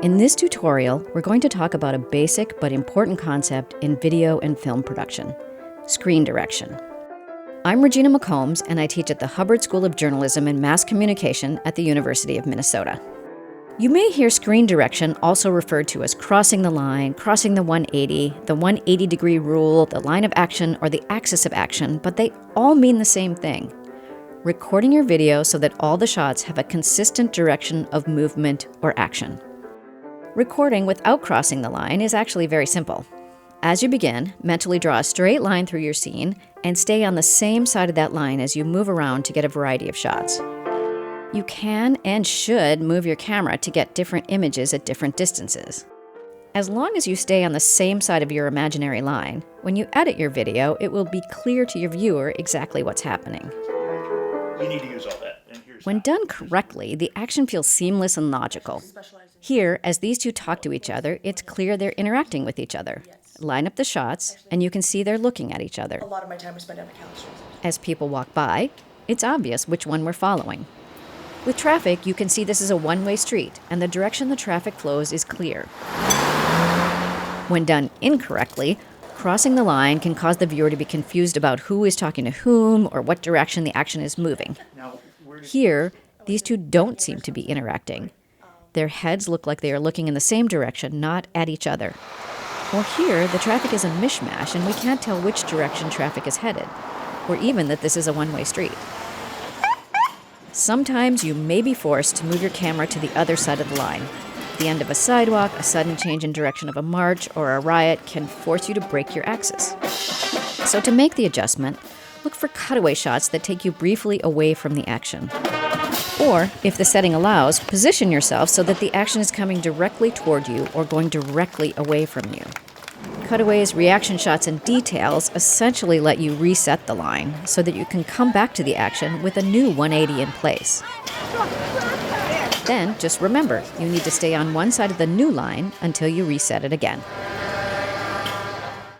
In this tutorial, we're going to talk about a basic but important concept in video and film production: screen direction. I'm Regina McCombs, and I teach at the Hubbard School of Journalism and Mass Communication at the University of Minnesota. You may hear screen direction also referred to as crossing the line, crossing the 180-degree rule, the line of action, or the axis of action, but they all mean the same thing: recording your video so that all the shots have a consistent direction of movement or action. Recording without crossing the line is actually very simple. As you begin, mentally draw a straight line through your scene and stay on the same side of that line as you move around to get a variety of shots. You can and should move your camera to get different images at different distances. As long as you stay on the same side of your imaginary line, when you edit your video, it will be clear to your viewer exactly what's happening. You need to use all that. And When done correctly, the action feels seamless and logical. Here, as these two talk to each other, it's clear they're interacting with each other. Line up the shots, and you can see they're looking at each other. A lot of my time was spent on the couch. As people walk by, it's obvious which one we're following. With traffic, you can see this is a one-way street, and the direction the traffic flows is clear. When done incorrectly, crossing the line can cause the viewer to be confused about who is talking to whom or what direction the action is moving. Here, these two don't seem to be interacting. Their heads look like they are looking in the same direction, not at each other. Or here, the traffic is a mishmash and we can't tell which direction traffic is headed, or even that this is a one-way street. Sometimes you may be forced to move your camera to the other side of the line. The end of a sidewalk, a sudden change in direction of a march, or a riot can force you to break your axis. So to make the adjustment, look for cutaway shots that take you briefly away from the action. Or, if the setting allows, position yourself so that the action is coming directly toward you or going directly away from you. Cutaways, reaction shots, and details essentially let you reset the line so that you can come back to the action with a new 180 in place. Then, just remember, you need to stay on one side of the new line until you reset it again.